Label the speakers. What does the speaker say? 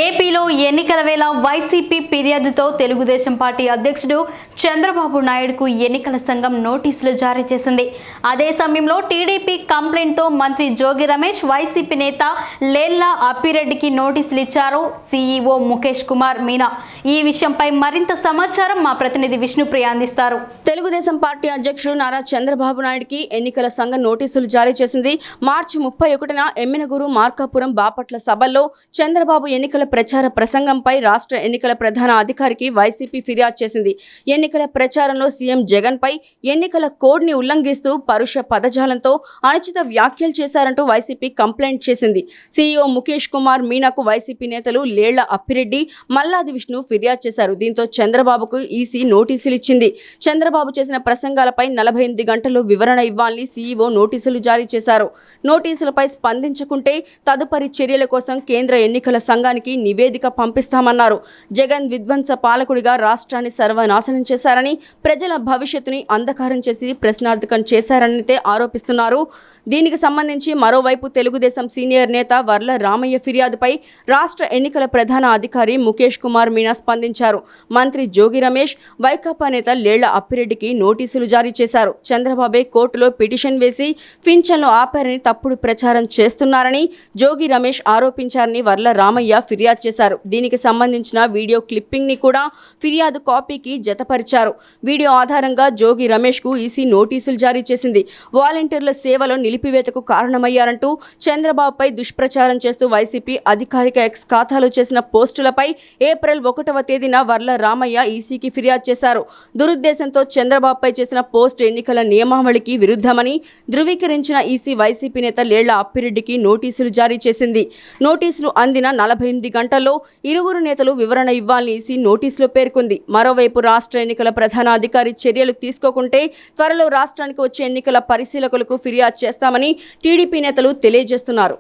Speaker 1: ఏపీలో ఎన్నికల వేళ వైసీపీ ఫిర్యాదుతో తెలుగుదేశం పార్టీ అధ్యక్షుడు చంద్రబాబు నాయుడుకు ఎన్నికల సంఘం నోటీసులు జారీ చేసింది. అదే సమయంలో టీడీపీ కంప్లైంట్తో మంత్రి జోగి రమేష్, వైసీపీ నేత లేళ్ల అప్పిరెడ్డికి నోటీసులు ఇచ్చారు సీఈఓ ముఖేష్ కుమార్ మీనా. ఈ విషయంపై మరింత సమాచారం మా ప్రతినిధి విష్ణుప్రియ అందిస్తారు.
Speaker 2: తెలుగుదేశం పార్టీ అధ్యక్షుడు నారా చంద్రబాబు నాయుడుకి ఎన్నికల సంఘం నోటీసులు జారీ చేసింది. మార్చి 31న ఎమ్మినగూరు, మార్కాపురం, బాపట్ల సభల్లో చంద్రబాబు ఎన్నికల ప్రచార ప్రసంగంపై రాష్ట్ర ఎన్నికల ప్రధాన అధికారికి వైసీపీ ఫిర్యాదు చేసింది. ఎన్నికల ప్రచారంలో సీఎం జగన్ పై ఎన్నికల కోడ్ ని ఉల్లంఘిస్తూ పరుష పదజాలంతో అనుచిత వ్యాఖ్యలు చేశారంటూ వైసీపీ కంప్లైంట్ చేసింది. సీఈఓ ముఖేష్ కుమార్ మీనాకు వైసీపీ నేతలు లేళ్ల అప్పిరెడ్డి, మల్లాది విష్ణు ఫిర్యాదు చేశారు. దీంతో చంద్రబాబుకు ఈసీ నోటీసులు ఇచ్చింది. చంద్రబాబు చేసిన ప్రసంగాలపై 48 గంటల్లో వివరణ ఇవ్వాలని సీఈఓ నోటీసులు జారీ చేశారు. నోటీసులపై స్పందించకుంటే తదుపరి చర్యల కోసం కేంద్ర ఎన్నికల సంఘానికి నివేదిక పంపిస్తామన్నారు. జగన్ విధ్వంస పాలకుడిగా రాష్ట్రాన్ని సర్వనాశనం చేశారని, ప్రజల భవిష్యత్తుని అంధకారం చేసి ప్రశ్నార్థకం చేశారని ఆరోపిస్తున్నారు. దీనికి సంబంధించి మరోవైపు తెలుగుదేశం సీనియర్ నేత వర్ల రామయ్య ఫిర్యాదుపై రాష్ట్ర ఎన్నికల ప్రధాన అధికారి ముఖేష్ కుమార్ మీనా స్పందించారు. మంత్రి జోగి రమేష్, వైకాపా నేత లేళ్ల అప్పిరెడ్డికి నోటీసులు జారీ చేశారు. చంద్రబాబే కోర్టులో పిటిషన్ వేసి పింఛన్లు ఆపారని, తప్పుడు ప్రచారం చేస్తున్నారని జోగి రమేష్ ఆరోపించారని వర్ల రామయ్య ఫిర్యాదు చేశారు. దీనికి సంబంధించిన వీడియో క్లిప్పింగ్ ని కూడా ఫిర్యాదు కాపీకి జతపరిచారు. వీడియో ఆధారంగా జోగి రమేష్ కు ఈసీ నోటీసులు జారీ చేసింది. వాలంటీర్ల సేవలో నిలిపివేతకు కారణమయ్యారంటూ చంద్రబాబుపై దుష్ప్రచారం చేస్తూ వైసీపీ అధికారిక ఎక్స్ ఖాతాలో చేసిన పోస్టులపై ఏప్రిల్ 1వ తేదీన వర్ల రామయ్య ఈసీకి ఫిర్యాదు చేశారు. దురుద్దేశంతో చంద్రబాబుపై చేసిన పోస్ట్ ఎన్నికల నియమావళికి విరుద్ధమని ధృవీకరించిన ఈసీ వైసీపీ నేత లేళ్ల అప్పిరెడ్డికి నోటీసులు జారీ చేసింది. నోటీసులు అందిన 48 గంటల్లో ఇరువురు నేతలు వివరణ ఇవ్వాలని ఈసీ నోటీసులో పేర్కొంది. మరోవైపు రాష్ట్ర ఎన్నికల ప్రధాన అధికారి చర్యలు తీసుకోకుంటే త్వరలో రాష్ట్రానికి వచ్చే ఎన్నికల పరిశీలకులకు ఫిర్యాదు చేస్తామని టీడీపీ నేతలు తెలియజేస్తున్నారు.